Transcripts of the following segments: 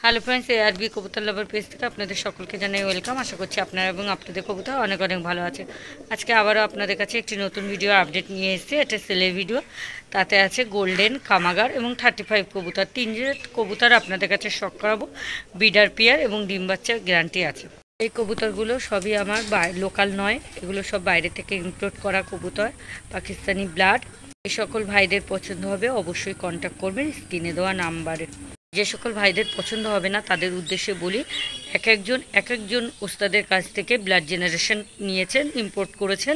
Hello friends, ARB কবুতর লাভার page থেকে আপনাদের সকলকে জানাই ওয়েলকাম। আশা করছি আপনারা এবং আপনাদের কবুতর অনেক অনেক ভালো আছে। আজকে আবারও আপনাদের কাছে একটি নতুন ভিডিও আপডেট নিয়ে এসেছি। এটা সেলের ভিডিও। তাতে আছে গোল্ডেন, কামাগার এবং 35 কবুতর। 3 কবুতর আপনাদের কাছে শখ করাবো। বিডার পেয়ার এবং ডিম বাচ্চার গ্যারান্টি আছে। এই কবুতরগুলো সবই আমার লোকাল নয়, এগুলো সব বাইরে থেকে ইম্পোর্ট করা কবুতর, পাকিস্তানি ব্লাড। এই সকল ভাইদের পছন্দ হবে অবশ্যই কন্ট্যাক্ট করবেন স্ক্রিনে দেওয়া নাম্বারে। যে সকল ভাইদের পছন্দ হবে না তাদের উদ্দেশ্যে বলি, এক একজন ওস্তাদের কাছ থেকে ব্লাড জেনারেশন নিয়েছেন, ইম্পোর্ট করেছেন।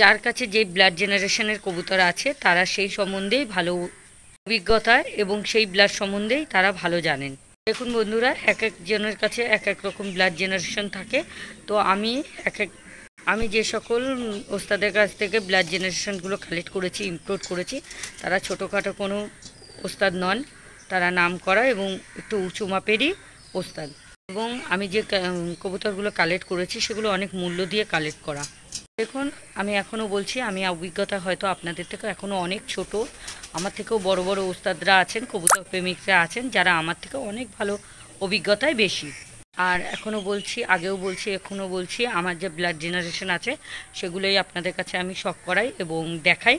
যার কাছে যে ব্লাড জেনারেশনের কবুতর আছে তারা সেই সম্বন্ধেই ভালো অভিজ্ঞতা এবং সেই ব্লাড সম্বন্ধেই তারা ভালো জানেন। দেখুন বন্ধুরা, এক একজনের কাছে এক এক রকম ব্লাড জেনারেশন থাকে। তো আমি যে সকল ওস্তাদের কাছ থেকে ব্লাড জেনারেশনগুলো কালেক্ট করেছি, ইম্পোর্ট করেছি, তারা ছোটোখাটো কোনো ওস্তাদ নন। তারা নাম করা এবং একটু উঁচু মাপেরই ওস্তাদ। এবং আমি যে কবুতরগুলো কালেক্ট করেছি সেগুলো অনেক মূল্য দিয়ে কালেক্ট করা। দেখুন, আমি এখনও বলছি, আমি অভিজ্ঞতা হয়তো আপনাদের থেকে এখনও অনেক ছোট। আমার থেকেও বড় বড় ওস্তাদরা আছেন, কবুতর প্রেমিকরা আছেন, যারা আমার থেকে অনেক ভালো অভিজ্ঞতায় বেশি। আর এখনও বলছি, আগেও বলছি, এখনও বলছি, আমার যে ব্লাড জেনারেশন আছে সেগুলোই আপনাদের কাছে আমি শখ করাই এবং দেখাই।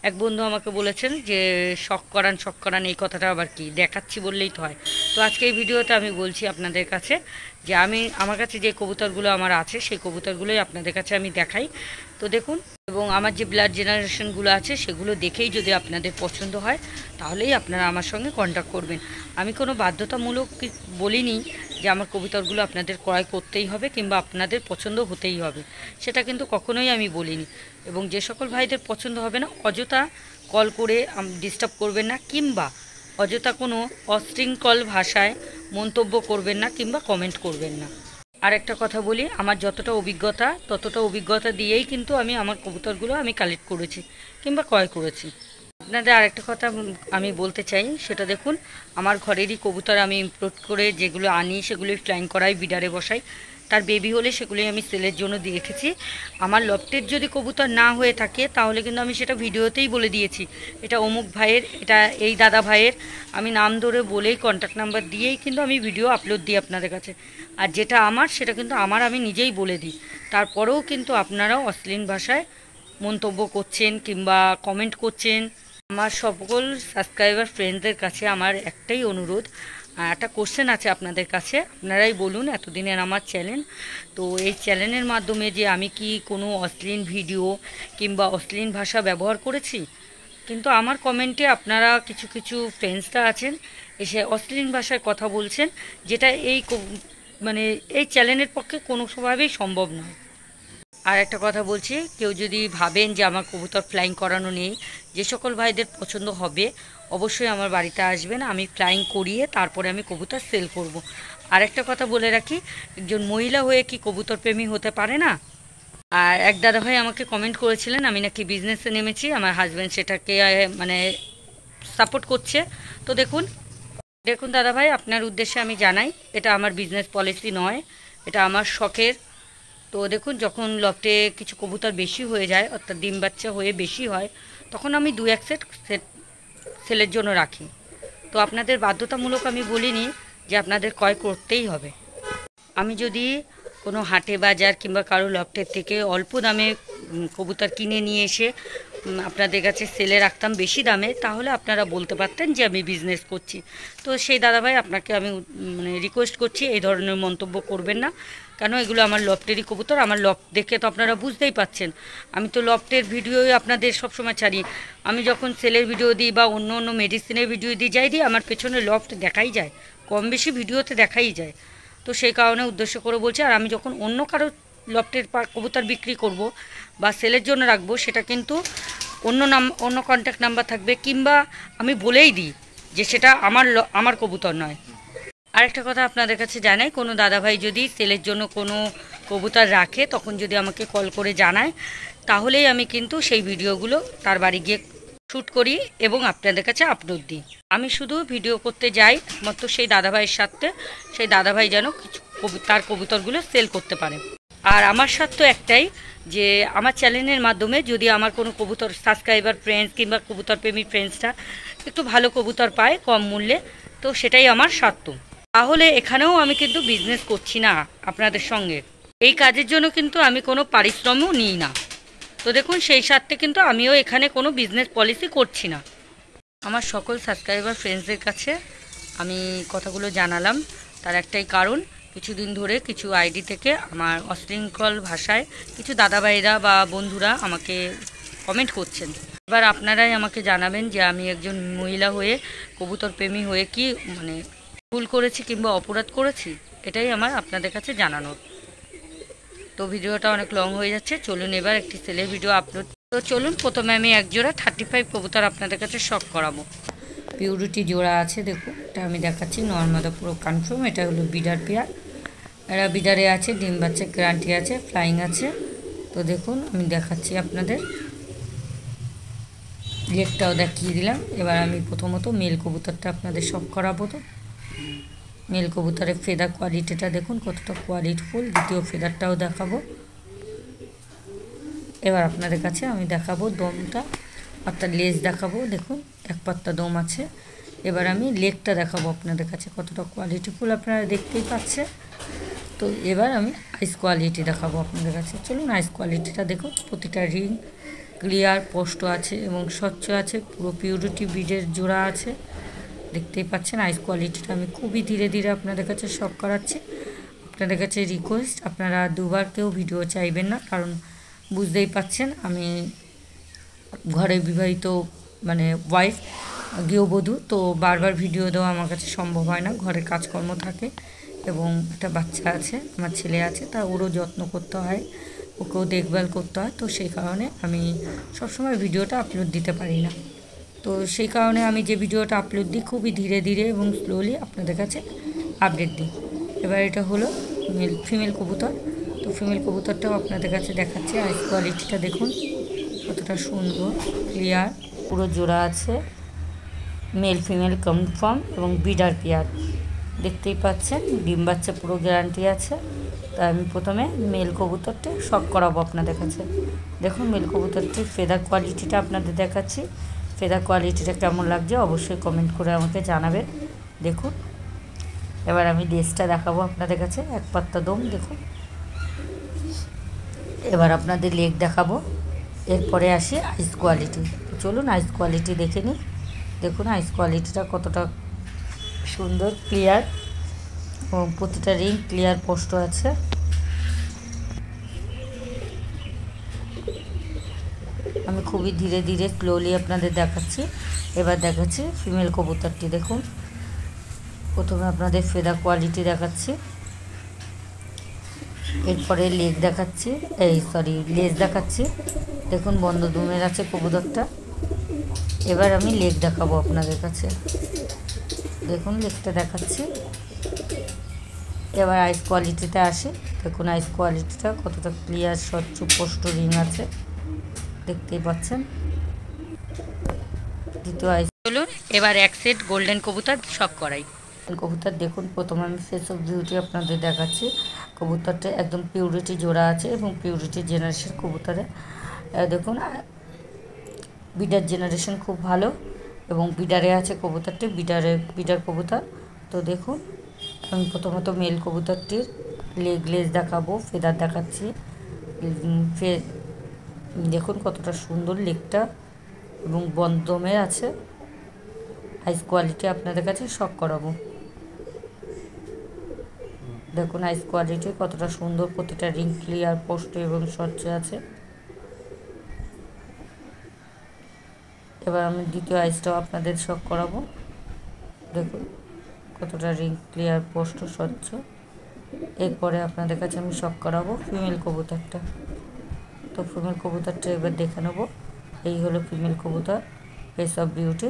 এক বন্ধু আমাকে বলেছেন যে শখ করান, এই কথাটা আবার কি, দেখাচ্ছি বললেই তো হয়। তো আজকে এই ভিডিওতে আমি বলছি আপনাদের কাছে যে আমার কাছে যে কবুতরগুলো আমার আছে সেই কবুতরগুলোই আপনাদের কাছে আমি দেখাই। তো দেখুন, এবং আমার যে ব্লাড জেনারেশনগুলো আছে সেগুলো দেখেই যদি আপনাদের পছন্দ হয় তাহলেই আপনারা আমার সঙ্গে কন্ট্যাক্ট করবেন। আমি কোনো বাধ্যতামূলক বলিনি যে আমার কবুতরগুলো আপনাদের ক্রয় করতেই হবে কিংবা আপনাদের পছন্দ হতেই হবে, সেটা কিন্তু কখনোই আমি বলিনি। এবং যে সকল ভাইদের পছন্দ হবে না অযথা কল করে ডিস্টার্ব করবেন না, কিংবা অযথা কোনো অশৃঙ্খল ভাষায় মন্তব্য করবেন না কিংবা কমেন্ট করবেন না। আর একটা কথা বলি, আমার যতটা অভিজ্ঞতা ততটা অভিজ্ঞতা দিয়েই কিন্তু আমি আমার কবুতরগুলো আমি কালেক্ট করেছি কিংবা ক্রয় করেছি। আপনাদের আরেকটা কথা আমি বলতে চাই, সেটা দেখুন, আমার ঘরেরই কবুতর আমি ইম্পোর্ট করে যেগুলো আনি সেগুলোই ফ্লাইং করাই, বিডারে বসাই। তার বেবি হলে সেগুলোই আমি সেলের জন্য দিয়ে রেখেছি। আমার লফটের যদি কবুতর না হয়ে থাকে তাহলে কিন্তু আমি সেটা ভিডিওতেই বলে দিয়েছি, এটা অমুক ভাইয়ের, এটা এই দাদা ভাইয়ের। আমি নাম ধরে বলেই, কন্ট্যাক্ট নাম্বার দিয়েই কিন্তু আমি ভিডিও আপলোড দিই আপনাদের কাছে। আর যেটা আমার সেটা কিন্তু আমি নিজেই বলে দিই। তারপরেও কিন্তু আপনারাও অশ্লীল ভাষায় মন্তব্য করছেন কিংবা কমেন্ট করছেন। আমার সকল সাবস্ক্রাইবার ফ্রেন্ডদের কাছে আমার একটাই অনুরোধ, একটা কোশ্চেন আছে আপনাদের কাছে, আপনারাই বলুন। এতদিনের আমার চ্যানেল, তো এই চ্যানেলের মাধ্যমে যে আমি কি কোনো অশ্লীল ভিডিও কিংবা অশ্লীল ভাষা ব্যবহার করেছি? কিন্তু আমার কমেন্টে আপনারা কিছু কিছু ফ্রেন্ডসরা আছেন এসে অশ্লীল ভাষায় কথা বলছেন, যেটা মানে এই চ্যানেলের পক্ষে কোনোভাবেই সম্ভব নয়। আর একটা কথা বলছি, কেউ যদি ভাবেন যে আমার কবুতর ফ্লাইং করানো নেই, যে সকল ভাইদের পছন্দ হবে অবশ্যই আমার বাড়িতে আসবেন, আমি ফ্লাইং করিয়ে তারপরে আমি কবুতর সেল করব। আর একটা কথা বলে রাখি, একজন মহিলা হয়ে কি কবুতর প্রেমী হতে পারে না? আর এক দাদা ভাই আমাকে কমেন্ট করেছিলেন আমি নাকি বিজনেসে নেমেছি, আমার হাজব্যান্ড সেটাকে মানে সাপোর্ট করছে। তো দেখুন দেখুন দাদা ভাই, আপনার উদ্দেশ্যে আমি জানাই, এটা আমার বিজনেস পলিসি নয়, এটা আমার শখের। তো দেখুন, যখন লফটে কিছু কবুতর বেশি হয়ে যায়, অর্থাৎ ডিম বাচ্চা হয়ে বেশি হয়, তখন আমি 2-1 সেট সেলের জন্য রাখি। তো আপনাদের বাধ্যতামূলক আমি বলিনি যে আপনাদের ক্রয় করতেই হবে। আমি যদি কোনো হাটে বাজার কিংবা কারো লফটের থেকে অল্প দামে কবুতর কিনে নিয়ে এসে আপনাদের কাছে সেলে রাখতাম বেশি দামে, তাহলে আপনারা বলতে পারতেন যে আমি বিজনেস করছি। তো সেই দাদাভাই আপনাকে আমি মানে রিকোয়েস্ট করছি, এই ধরনের মন্তব্য করবেন না। কেন, এগুলো আমার লফটেরই কবুতর। আমার লফট দেখে তো আপনারা বুঝতেই পাচ্ছেন, আমি তো লফটের ভিডিওই আপনাদের সবসময় ছাড়ি। আমি যখন সেলের ভিডিও দিই বা অন্য অন্য মেডিসিনের ভিডিও দিই আমার পেছনে লফট দেখাই যায়, কম বেশি ভিডিওতে দেখাই যায়। তো সেই কারণে উদ্দেশ্য করে বলছি। আর আমি যখন অন্য কারো লফটের কবুতর বিক্রি করব বা সেলের জন্য রাখবো, সেটা কিন্তু অন্য কন্ট্যাক্ট নাম্বার থাকবে, কিংবা আমি বলেই দিই যে সেটা আমার কবুতর নয়। আরেকটা কথা আপনাদের কাছে জানাই, কোনো দাদাভাই যদি সেলের জন্য কোনো কবুতর রাখে তখন যদি আমাকে কল করে জানায়, তাহলেই আমি কিন্তু সেই ভিডিওগুলো তার বাড়ি গিয়ে শ্যুট করি এবং আপনাদের কাছে আপলোড দিই। আমি শুধু ভিডিও করতে যাই একমাত্র সেই দাদাভাইয়ের সাথে, সেই দাদাভাই যেন কিছু তার কবুতরগুলো সেল করতে পারে। আর আমার স্বার্থ একটাই, যে আমার চ্যানেলের মাধ্যমে যদি আমার কোনো কবুতর সাবস্ক্রাইবার ফ্রেন্ডস কিংবা কবুতর প্রেমী ফ্রেন্ডসরা একটু ভালো কবুতর পায় কম মূল্যে, তো সেটাই আমার স্বার্থ। তাহলে এখানেও আমি কিন্তু বিজনেস করছি না আপনাদের সঙ্গে। এই কাজের জন্য কিন্তু আমি কোনো পারিশ্রমও নিই না। তো দেখুন সেই সাথে কিন্তু আমিও এখানে কোনো বিজনেস পলিসি করছি না। আমার সকল সাবস্ক্রাইবার ফ্রেন্ডসদের কাছে আমি কথাগুলো জানালাম, তার একটাই কারণ, কিছুদিন ধরে কিছু আইডি থেকে আমার অশৃঙ্খল ভাষায় কিছু দাদাভাইরা বা বন্ধুরা আমাকে কমেন্ট করছেন। এবার আপনারাই আমাকে জানাবেন যে আমি একজন মহিলা হয়ে, কবুতর প্রেমী হয়ে কি মানে ভুল করেছি কিংবা অপরাধ করেছি, এটাই আমার আপনাদের কাছে জানানোর। তো ভিডিওটা অনেক লং হয়ে যাচ্ছে, চলুন এবার একটি সেলের ভিডিও আপলোড। তো চলুন প্রথমে আমি এক জোড়া 35 কবুতর আপনাদের কাছে শখ করাবো। পিউরিটি জোড়া আছে, দেখুন এটা আমি দেখাচ্ছি, নর্মাদা পুরো কনফার্ম। এটা হলো বিডার পেয়ার, এরা বিডারে আছে, ডিম বাচ্চা গ্যারান্টি আছে, ফ্লাইং আছে। তো দেখুন আমি দেখাচ্ছি আপনাদের, লেগটাও দেখিয়ে দিলাম। এবার আমি প্রথমত মেল কবুতরটা আপনাদের শখ করাবো। তো মেল কবুতরের ফেদার কোয়ালিটিটা দেখুন কতটা কোয়ালিটিফুল। দ্বিতীয় ফেদারটাও দেখাবো। এবার আপনাদের কাছে আমি দেখাবো দমটা, অর্থাৎ লেজ দেখাবো। দেখুন এক পাত্তা দম আছে। এবার আমি লেগটা দেখাবো আপনাদের কাছে কতটা কোয়ালিটিফুল, আপনারা দেখতেই পাচ্ছেন। তো এবার আমি আইস কোয়ালিটি দেখাবো আপনাদের কাছে। চলুন আইস কোয়ালিটিটা দেখুন, প্রতিটা রিং ক্লিয়ার স্পষ্ট আছে এবং স্বচ্ছ আছে, পুরো পিউরিটি বিডের জোড়া আছে, দেখতেই পাচ্ছেন। আইস কোয়ালিটিটা আমি খুবই ধীরে ধীরে আপনাদের কাছে শখ করাচ্ছি। আপনাদের কাছে রিকোয়েস্ট, আপনারা দুবার কেউ ভিডিও চাইবেন না, কারণ বুঝতেই পাচ্ছেন আমি ঘরে বিবাহিত মানে ওয়াইফ, গৃহবধূ, তো বারবার ভিডিও দেওয়া আমার কাছে সম্ভব হয় না, ঘরের কাজকর্ম থাকে এবং একটা বাচ্চা আছে, আমার ছেলে আছে, তা ওরও যত্ন করতে হয়, ওকেও দেখভাল করতে হয়। তো সেই কারণে আমি সবসময় ভিডিওটা আপলোড দিতে পারি না। তো সেই কারণে আমি যে ভিডিওটা আপলোড দিই খুবই ধীরে ধীরে এবং স্লোলি আপনাদের কাছে আপডেট দিই। এবার এটা হলো ফিমেল কবুতর। তো ফিমেল কবুতরটাও আপনাদের কাছে দেখাচ্ছি। আইস কোয়ালিটিটা দেখুন কতটা সুন্দর, ক্লিয়ার, পুরো জোড়া আছে, মেল ফিমেল কনফার্ম এবং বিডার পেয়ার, দেখতেই পাচ্ছেন। ডিম বাচ্চা পুরো গ্যারান্টি আছে। তাই আমি প্রথমে মেল কবুতরটা শখ করাবো আপনাদের কাছে। দেখুন মেল কবুতরটির ফেদার কোয়ালিটিটা আপনাদের দেখাচ্ছি। ফেদার কোয়ালিটিটা কেমন লাগছে অবশ্যই কমেন্ট করে আমাকে জানাবেন। দেখুন এবার আমি লেজটা দেখাবো আপনাদের কাছে, এক পাত্তা দম দেখুন। এবার আপনাদের লেগ দেখাবো, এরপরে আসি আইস কোয়ালিটি। চলুন আইস কোয়ালিটি দেখে নিই। দেখুন আইস কোয়ালিটিটা কতটা সুন্দর, ক্লিয়ার এবং প্রতিটা রিং ক্লিয়ার স্পষ্ট আছে। আমি খুবই ধীরে ধীরে স্লোলি আপনাদের দেখাচ্ছি। এবার দেখাচ্ছি ফিমেল কবুতরটি। দেখুন প্রথমে আপনাদের ফেদার কোয়ালিটি দেখাচ্ছি, এরপরে লেগ দেখাচ্ছি, লেজ দেখাচ্ছি। দেখুন বন্ধ দুমের আছে কবুতরটা। এবার আমি লেগ দেখাবো আপনাদের কাছে। দেখুন লেগটা দেখাচ্ছি। এবার আইস কোয়ালিটিতে আসি। দেখুন আইস কোয়ালিটিটা কতটা ক্লিয়ার, স্বচ্ছ, স্পষ্ট রিং আছে, দেখতেই পাচ্ছেন। দ্বিতীয় আইস। চলুন এবার এক সেট গোল্ডেন কবুতর শখ করাই। কবুতর দেখুন প্রথমে আমি ফেস অফ বিউটি আপনাদের দেখাচ্ছি। কবুতরটা একদম পিউরিটি জোড়া আছে এবং পিউরিটি জেনারেশন কবুতরে দেখুন বিডার জেনারেশন খুব ভালো এবং বিডারে আছে কবুতরটি, বিডার কবুতর। তো দেখুন আমি প্রথমত মেল কবুতরটির লেজ দেখাবো, ফেদার দেখাচ্ছি। দেখুন কতটা সুন্দর লেগটা এবং বন্ধমের আছে। আইস কোয়ালিটি আপনাদের কাছে শখ করাবো। দেখুন আইস কোয়ালিটি কতটা সুন্দর, প্রতিটা রিং ক্লিয়ার, স্পষ্ট এবং স্বচ্ছ আছে। এবার আমি দ্বিতীয় আইসটাও আপনাদের শখ করাবো। দেখুন কতটা রিং ক্লিয়ার, স্পষ্ট, স্বচ্ছ। এরপরে আপনাদের কাছে আমি শখ করাবো ফিমেল কবুতরটা। তো ফিমেল কবুতরটা এবার দেখে নেবো। এই হলো ফিমেল কবুতর, ফেস অফ বিউটি।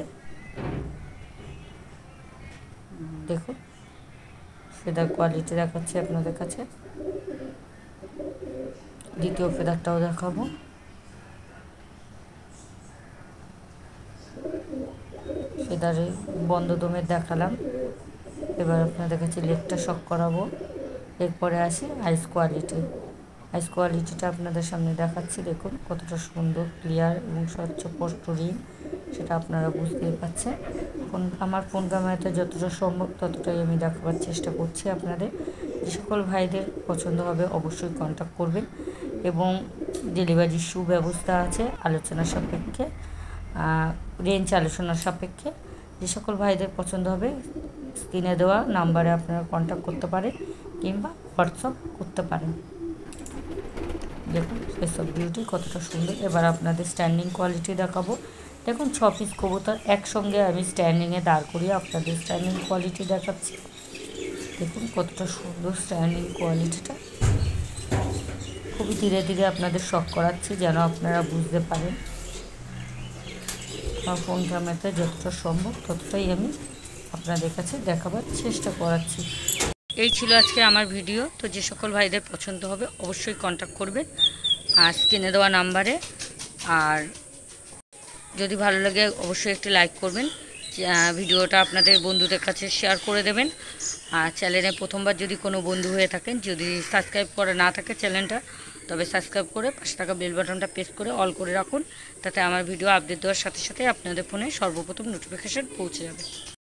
দেখুন ফেদার কোয়ালিটি দেখাচ্ছি আপনাদের কাছে। দ্বিতীয় ফেদারটাও দেখাবো। ফেদারে বন্ধ দমের দেখালাম। এবার আপনাদের কাছে লেগটা শখ করাবো। এরপরে আসি আইস কোয়ালিটি। আইস কোয়ালিটিটা আপনাদের সামনে দেখাচ্ছি। দেখুন কতটা সুন্দর, ক্লিয়ার এবং স্বচ্ছ স্পষ্ট রিং, সেটা আপনারা বুঝতেই পারছেন। আমার ফোন ক্যামেরাতে যতটা সম্ভব ততটাই আমি দেখাবার চেষ্টা করছি আপনাদের। যে সকল ভাইদের পছন্দ হবে অবশ্যই কন্ট্যাক্ট করবেন এবং ডেলিভারির সুব্যবস্থা আছে আলোচনা সাপেক্ষে, রেঞ্জ আলোচনার সাপেক্ষে। যে সকল ভাইদের পছন্দ হবে স্ক্রিনে দেওয়া নাম্বারে আপনারা কন্ট্যাক্ট করতে পারেন কিংবা হোয়াটসঅ্যাপ করতে পারেন। দেখুন এসব বিউটি কতটা সুন্দর। এবার আপনাদের স্ট্যান্ডিং কোয়ালিটি দেখাবো। দেখুন 6 পিস কবুতর একসঙ্গে আমি স্ট্যান্ডিংয়ে দাঁড় করিয়ে আপনাদের স্ট্যান্ডিং কোয়ালিটি দেখাচ্ছি। দেখুন কতটা সুন্দর স্ট্যান্ডিং কোয়ালিটিটা। খুবই ধীরে ধীরে আপনাদের শখ করাচ্ছি যেন আপনারা বুঝতে পারেন। আমার ফোন ক্যামেরাতে যতটা সম্ভব ততটাই আমি আপনাদের কাছে দেখাবার চেষ্টা করাচ্ছি। এই ছিল আজকে আমার ভিডিও। তো যে সকল ভাইদের পছন্দ হবে অবশ্যই কন্ট্যাক্ট করবেন আর স্ক্রিনে দেওয়া নাম্বারে। আর যদি ভালো লাগে অবশ্যই একটি লাইক করবেন, ভিডিওটা আপনাদের বন্ধুদের কাছে শেয়ার করে দেবেন। আর চ্যানেলে প্রথমবার যদি কোনো বন্ধু হয়ে থাকেন, যদি সাবস্ক্রাইব করা না থাকে চ্যানেলটা, তবে সাবস্ক্রাইব করে পাশে থাকা বেল বাটনটা প্রেস করে অল করে রাখুন। তাতে আমার ভিডিও আপডেট দেওয়ার সাথে সাথে আপনাদের ফোনে সর্বপ্রথম নোটিফিকেশান পৌঁছে যাবে।